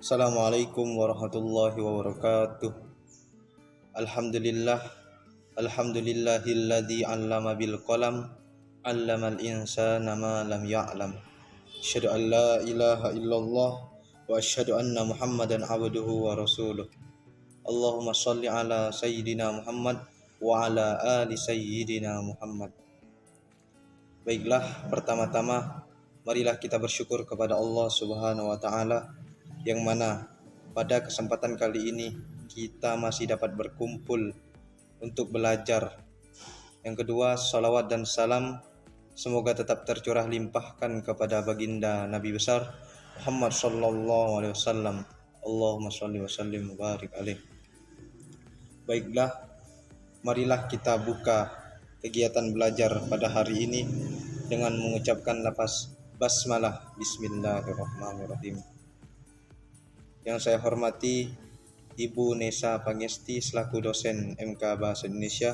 Assalamualaikum warahmatullahi wabarakatuh. Alhamdulillah, alhamdulillahilladzi 'allama bil qalam, 'allamal insana ma lam ya'lam. Asyhadu an la ilaha illallah wa asyhadu anna Muhammadan abduhu wa rasuluh. Allahumma shalli ala sayyidina Muhammad wa ala ali sayyidina Muhammad. Baiklah, pertama-tama marilah kita bersyukur kepada Allah Subhanahu wa taala yang mana pada kesempatan kali ini kita masih dapat berkumpul untuk belajar. Yang kedua, salawat dan salam semoga tetap tercurah limpahkan kepada baginda Nabi besar Muhammad sallallahu alaihi wasallam. Allahumma shalli wa sallim wa barik alaih. Baiklah, marilah kita buka kegiatan belajar pada hari ini dengan mengucapkan lafaz basmalah. Bismillahirrahmanirrahim. Yang saya hormati Ibu Nesa Pangesti selaku dosen MK Bahasa Indonesia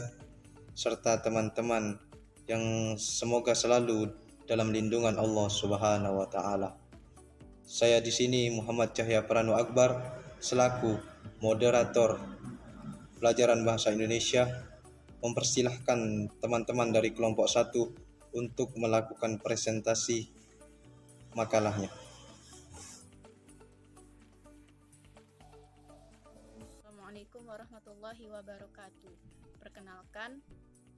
serta teman-teman yang semoga selalu dalam lindungan Allah Subhanahu wa taala. Saya di sini Muhammad Cahya Prano Akbar selaku moderator pelajaran bahasa Indonesia mempersilahkan teman-teman dari kelompok 1 untuk melakukan presentasi makalahnya. Assalamualaikum warahmatullahi wabarakatuh. Perkenalkan,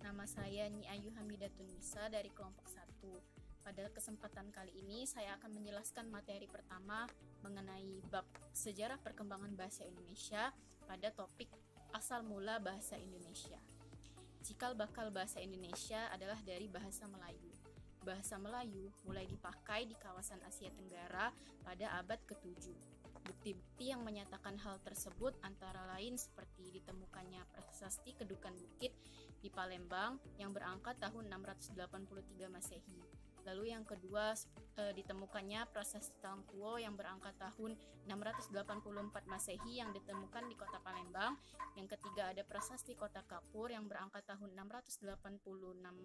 nama saya Nyi Ayu Hamidatun Nisa dari kelompok 1. Pada kesempatan kali ini saya akan menjelaskan materi pertama mengenai bab sejarah perkembangan bahasa Indonesia pada topik asal mula bahasa Indonesia. Cikal bakal bahasa Indonesia adalah dari bahasa Melayu. Bahasa Melayu mulai dipakai di kawasan Asia Tenggara pada abad ke-7. Bukti-bukti yang menyatakan hal tersebut antara lain seperti ditemukannya prasasti Kedukan Bukit di Palembang yang berangka tahun 683 Masehi. Lalu yang kedua, ditemukannya prasasti Tangkuo yang berangka tahun 684 Masehi yang ditemukan di kota Palembang. Yang ketiga ada prasasti Kota Kapur yang berangka tahun 686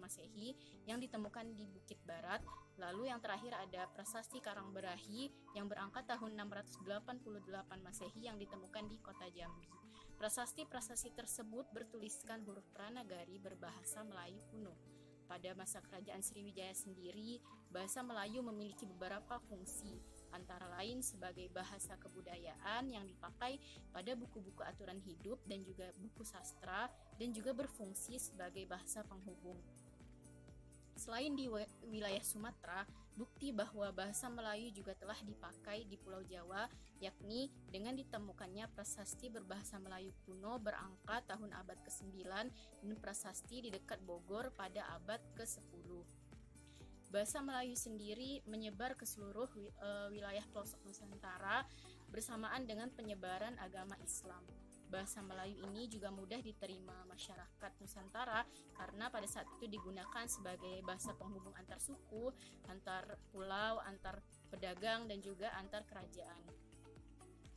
Masehi yang ditemukan di Bukit Barat. Lalu yang terakhir ada prasasti Karangberahi yang berangka tahun 688 Masehi yang ditemukan di kota Jambi. Prasasti-prasasti tersebut bertuliskan huruf Pranagari berbahasa Melayu kuno. Pada masa kerajaan Sriwijaya sendiri, bahasa Melayu memiliki beberapa fungsi, antara lain sebagai bahasa kebudayaan yang dipakai pada buku-buku aturan hidup dan juga buku sastra, dan juga berfungsi sebagai bahasa penghubung. Selain di wilayah Sumatera, bukti bahwa bahasa Melayu juga telah dipakai di Pulau Jawa, yakni dengan ditemukannya prasasti berbahasa Melayu kuno berangka tahun abad ke-9 dan prasasti di dekat Bogor pada abad ke-10. Bahasa Melayu sendiri menyebar ke seluruh wilayah pelosok Nusantara bersamaan dengan penyebaran agama Islam. Bahasa Melayu ini juga mudah diterima masyarakat Nusantara karena pada saat itu digunakan sebagai bahasa penghubung antar suku, antar pulau, antar pedagang, dan juga antar kerajaan.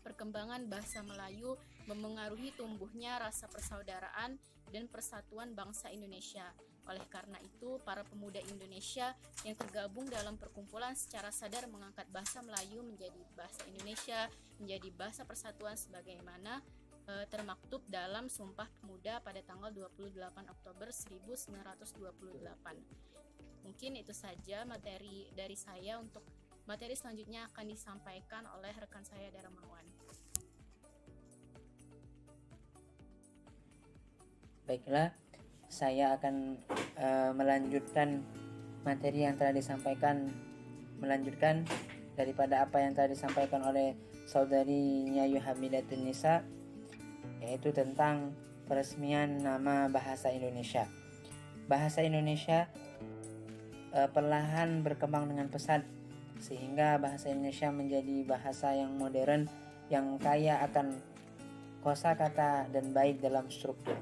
Perkembangan bahasa Melayu memengaruhi tumbuhnya rasa persaudaraan dan persatuan bangsa Indonesia. Oleh karena itu, para pemuda Indonesia yang tergabung dalam perkumpulan secara sadar mengangkat bahasa Melayu menjadi bahasa Indonesia, menjadi bahasa persatuan sebagaimana termaktub dalam Sumpah Pemuda pada tanggal 28 Oktober 1928. Mungkin itu saja materi dari saya. Untuk materi selanjutnya akan disampaikan oleh rekan saya Darmawan. Baiklah, saya akan melanjutkan materi yang telah disampaikan, melanjutkan daripada apa yang telah disampaikan oleh saudari Nyayu Hamidatun Nisa, yaitu tentang peresmian nama bahasa Indonesia. Bahasa Indonesia perlahan berkembang dengan pesat sehingga bahasa Indonesia menjadi bahasa yang modern, yang kaya akan kosakata dan baik dalam struktur.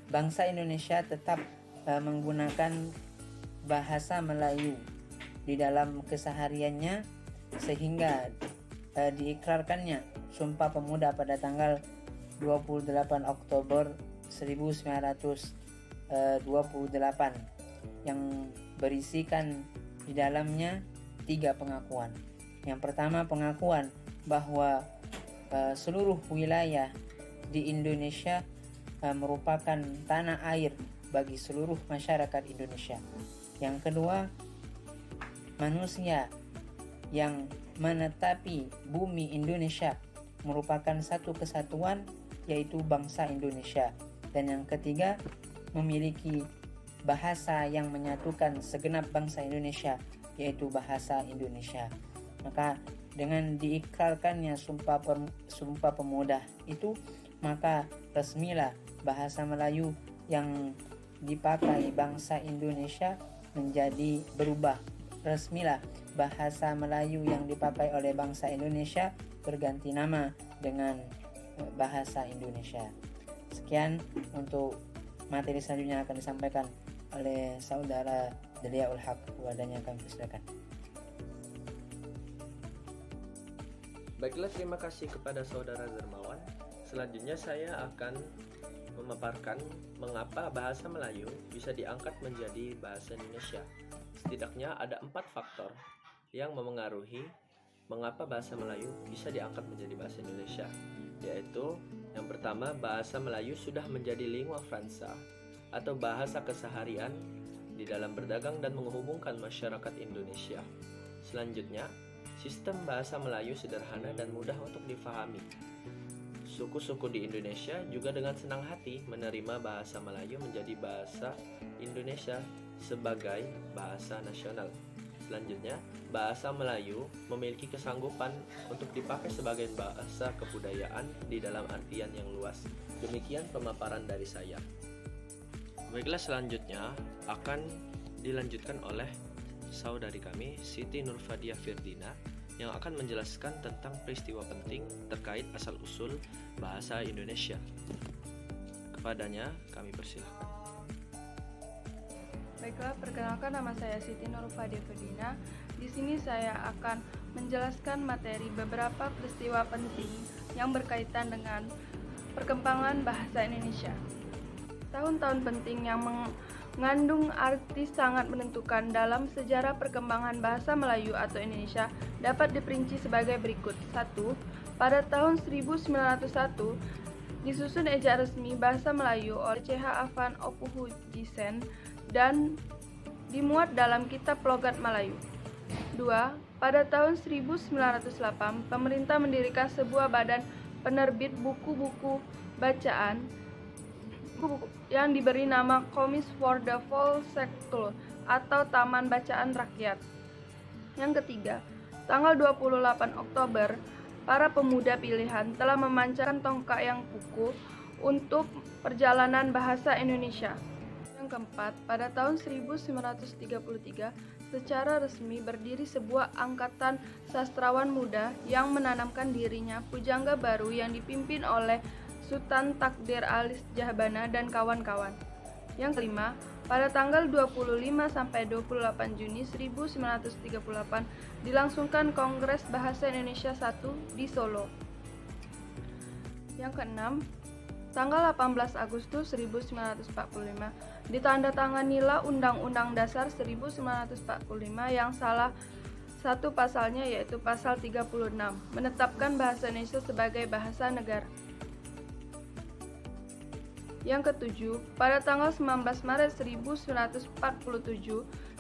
Bangsa Indonesia tetap menggunakan bahasa Melayu di dalam kesehariannya sehingga diikrarkannya Sumpah Pemuda pada tanggal 28 Oktober 1928 yang berisikan di dalamnya 3 pengakuan. Yang pertama, pengakuan bahwa seluruh wilayah di Indonesia merupakan tanah air bagi seluruh masyarakat Indonesia. Yang kedua, manusia yang menetapi bumi Indonesia merupakan satu kesatuan, yaitu bangsa Indonesia. Dan yang ketiga, memiliki bahasa yang menyatukan segenap bangsa Indonesia, yaitu bahasa Indonesia. Maka dengan diikrarkannya Sumpah Pemuda itu, maka resmilah bahasa Melayu yang dipakai bangsa Indonesia menjadi berubah. Resmilah bahasa Melayu yang dipakai oleh bangsa Indonesia berganti nama dengan bahasa Indonesia. Sekian untuk materi selanjutnya akan disampaikan oleh saudara Deliaul Haq. Wadahnya kami persilakan. Baiklah, terima kasih kepada saudara Dermawan. Selanjutnya saya akan memaparkan mengapa bahasa Melayu bisa diangkat menjadi bahasa Indonesia. Setidaknya ada 4 faktor yang memengaruhi mengapa bahasa Melayu bisa diangkat menjadi bahasa Indonesia, yaitu yang pertama, bahasa Melayu sudah menjadi lingua franca atau bahasa keseharian di dalam berdagang dan menghubungkan masyarakat Indonesia. Selanjutnya, sistem bahasa Melayu sederhana dan mudah untuk difahami. Suku-suku di Indonesia juga dengan senang hati menerima bahasa Melayu menjadi bahasa Indonesia sebagai bahasa nasional. Selanjutnya, bahasa Melayu memiliki kesanggupan untuk dipakai sebagai bahasa kebudayaan di dalam artian yang luas. Demikian pemaparan dari saya. Baiklah, selanjutnya akan dilanjutkan oleh saudari kami, Siti Nurfadia Firdina, yang akan menjelaskan tentang peristiwa penting terkait asal-usul bahasa Indonesia. Kepadanya kami persilahkan. Baiklah, perkenalkan, nama saya Siti Nurfadia Firdina. Di sini saya akan menjelaskan materi beberapa peristiwa penting yang berkaitan dengan perkembangan bahasa Indonesia. Tahun-tahun penting yang mengandung arti sangat menentukan dalam sejarah perkembangan bahasa Melayu atau Indonesia dapat diperinci sebagai berikut. 1. Pada tahun 1901 disusun ejaan resmi bahasa Melayu oleh C.H. Afan Opuhujisen dan dimuat dalam Kitab Logat Melayu. 2. Pada tahun 1908 pemerintah mendirikan sebuah badan penerbit buku-buku bacaan yang diberi nama Comice for the Volksschule atau Taman Bacaan Rakyat. Yang ketiga, tanggal 28 Oktober, para pemuda pilihan telah memancarkan tongkat yang kukuh untuk perjalanan bahasa Indonesia. Yang keempat, pada tahun 1933, secara resmi berdiri sebuah angkatan sastrawan muda yang menanamkan dirinya pujangga baru yang dipimpin oleh Sultan Takdir Alis Jahbana dan kawan-kawan. Yang kelima, pada tanggal 25 sampai 28 Juni 1938 dilangsungkan Kongres Bahasa Indonesia I di Solo. Yang keenam, tanggal 18 Agustus 1945 ditandatanganilah Undang-Undang Dasar 1945 yang salah satu pasalnya yaitu pasal 36 menetapkan bahasa Indonesia sebagai bahasa negara. Yang ketujuh, pada tanggal 19 Maret 1947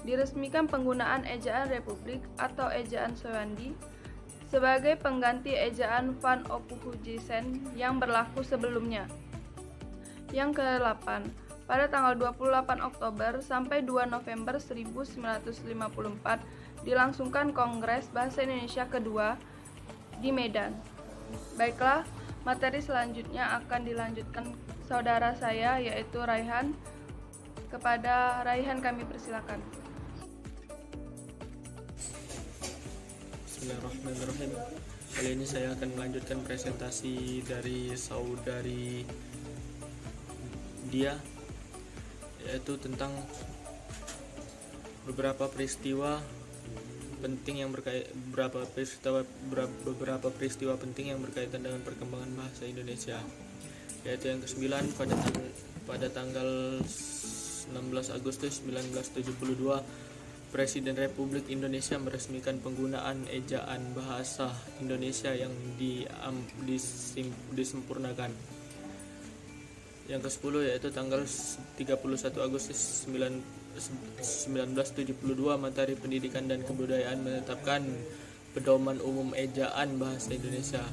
diresmikan penggunaan ejaan Republik atau ejaan Sewandi sebagai pengganti ejaan Van Opuhujisen yang berlaku sebelumnya. Yang ke-8, pada tanggal 28 Oktober sampai 2 November 1954 dilangsungkan Kongres Bahasa Indonesia kedua di Medan. Baiklah, materi selanjutnya akan dilanjutkan saudara saya yaitu Raihan. Kepada Raihan kami persilakan. Bismillahirrahmanirrahim. Kali ini saya akan melanjutkan presentasi dari saudari Dia, yaitu tentang beberapa peristiwa penting yang beberapa peristiwa penting yang berkaitan dengan perkembangan bahasa Indonesia, yaitu yang ke-9 pada tanggal 16 Agustus 1972 Presiden Republik Indonesia meresmikan penggunaan ejaan bahasa Indonesia yang disempurnakan. Yang ke-10 yaitu tanggal 31 Agustus 1972 Menteri Pendidikan dan Kebudayaan menetapkan Pedoman Umum Ejaan Bahasa Indonesia.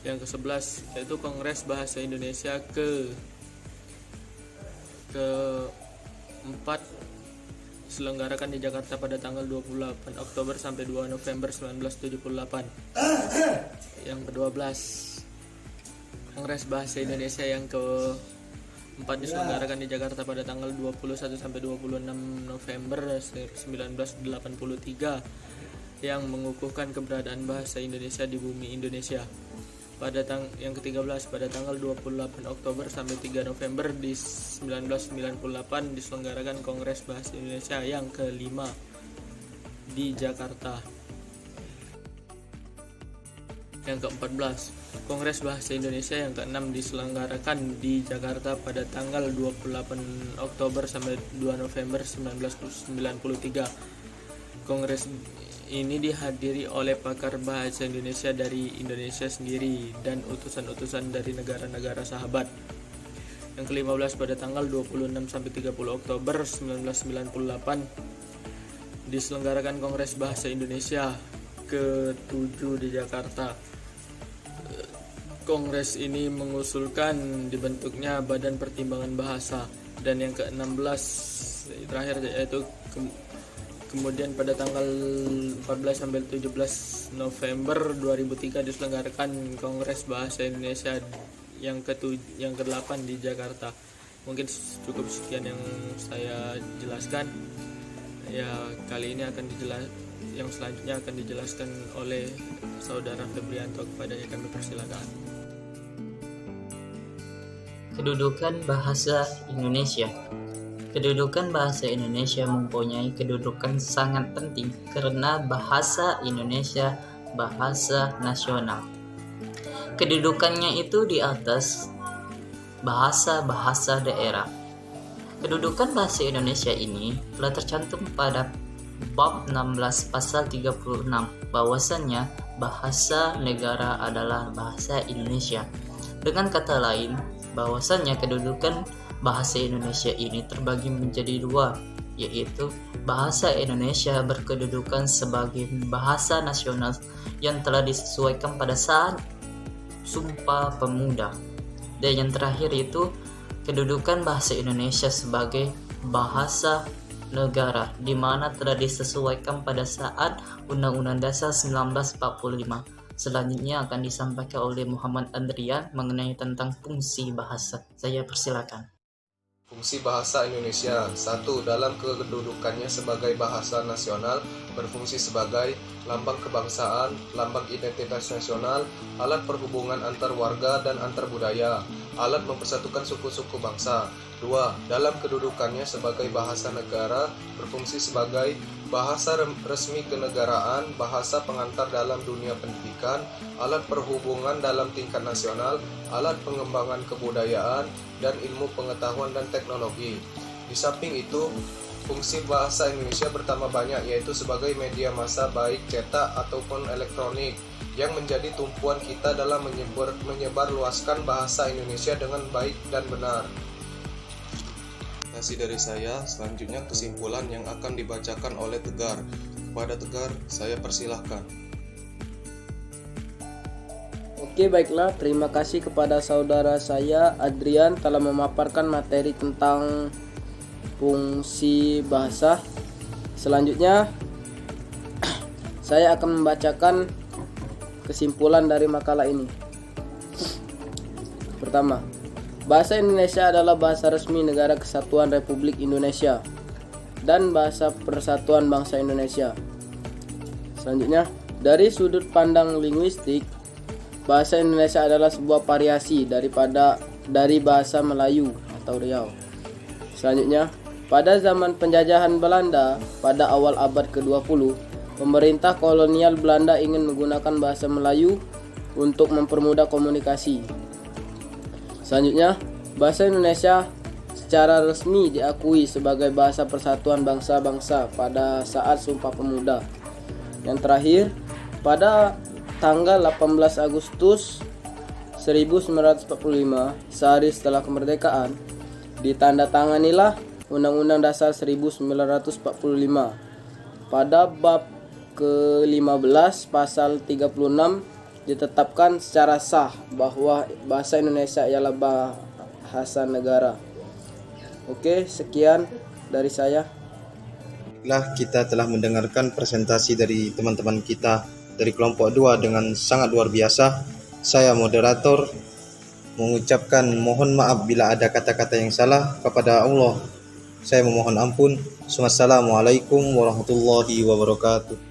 Yang ke-11 yaitu Kongres Bahasa Indonesia keempat diselenggarakan di Jakarta pada tanggal 28 Oktober sampai 2 November 1978. Yang ke-12 Kongres Bahasa Indonesia yang keempat diselenggarakan di Jakarta pada tanggal 21 sampai 26 November 1983 yang mengukuhkan keberadaan bahasa Indonesia di bumi Indonesia. Yang ke-13 pada tanggal 28 Oktober sampai 3 November di 1998 diselenggarakan Kongres Bahasa Indonesia yang ke-5 di Jakarta. Yang ke-14 Kongres Bahasa Indonesia yang ke-6 diselenggarakan di Jakarta pada tanggal 28 Oktober sampai 2 November 1993. Kongres ini dihadiri oleh pakar bahasa Indonesia dari Indonesia sendiri dan utusan-utusan dari negara-negara sahabat. Yang ke-15 pada tanggal 26 sampai 30 Oktober 1998 diselenggarakan Kongres Bahasa Indonesia ke-7 di Jakarta. Kongres ini mengusulkan dibentuknya Badan Pertimbangan Bahasa. Dan yang ke-16 terakhir yaitu kemudian pada tanggal 14 sampai 17 November 2003 diselenggarakan Kongres Bahasa Indonesia yang ke-8 di Jakarta. Mungkin cukup sekian yang saya jelaskan. Ya, kali ini yang selanjutnya akan dijelaskan oleh Saudara Febrianto, kepadanya kami persilakan. Kedudukan bahasa Indonesia. Kedudukan bahasa Indonesia mempunyai kedudukan sangat penting karena bahasa Indonesia bahasa nasional. Kedudukannya itu di atas bahasa-bahasa daerah. Kedudukan bahasa Indonesia ini telah tercantum pada bab 16 pasal 36 bahwasannya bahasa negara adalah bahasa Indonesia. Dengan kata lain, bahwasannya kedudukan bahasa Indonesia ini terbagi menjadi dua, yaitu bahasa Indonesia berkedudukan sebagai bahasa nasional yang telah disesuaikan pada saat Sumpah Pemuda, dan yang terakhir itu kedudukan bahasa Indonesia sebagai bahasa negara, di mana telah disesuaikan pada saat Undang-Undang Dasar 1945. Selanjutnya akan disampaikan oleh Muhammad Andrian mengenai tentang fungsi bahasa. Saya persilakan. Fungsi bahasa Indonesia. 1. Dalam kedudukannya sebagai bahasa nasional, berfungsi sebagai lambang kebangsaan, lambang identitas nasional, alat perhubungan antar warga dan antar budaya, alat mempersatukan suku-suku bangsa. 2. Dalam kedudukannya sebagai bahasa negara, berfungsi sebagai bahasa resmi kenegaraan, bahasa pengantar dalam dunia pendidikan, alat perhubungan dalam tingkat nasional, alat pengembangan kebudayaan, dan ilmu pengetahuan dan teknologi. Di samping itu, fungsi bahasa Indonesia bertambah banyak, yaitu sebagai media massa baik cetak ataupun elektronik, yang menjadi tumpuan kita dalam menyebarluaskan bahasa Indonesia dengan baik dan benar. Kasih dari saya, selanjutnya kesimpulan yang akan dibacakan oleh Tegar. Kepada Tegar, saya persilahkan. Oke, baiklah, terima kasih kepada saudara saya Adrian telah memaparkan materi tentang fungsi bahasa. Selanjutnya saya akan membacakan kesimpulan dari makalah ini. Pertama, bahasa Indonesia adalah bahasa resmi Negara Kesatuan Republik Indonesia dan bahasa Persatuan Bangsa Indonesia. Selanjutnya, dari sudut pandang linguistik, bahasa Indonesia adalah sebuah variasi dari bahasa Melayu atau Riau. Selanjutnya, pada zaman penjajahan Belanda pada awal abad ke-20, pemerintah kolonial Belanda ingin menggunakan bahasa Melayu untuk mempermudah komunikasi. Selanjutnya, bahasa Indonesia secara resmi diakui sebagai bahasa persatuan bangsa-bangsa pada saat Sumpah Pemuda. Yang terakhir, pada tanggal 18 Agustus 1945, sehari setelah kemerdekaan, ditandatanganilah Undang-Undang Dasar 1945. Pada bab ke-15 pasal 36 ditetapkan secara sah bahwa bahasa Indonesia ialah bahasa negara. Oke, sekian dari saya. Kita telah mendengarkan presentasi dari teman-teman kita dari kelompok 2 dengan sangat luar biasa. Saya moderator mengucapkan mohon maaf bila ada kata-kata yang salah. Kepada Allah saya memohon ampun. Wassalamualaikum warahmatullahi wabarakatuh.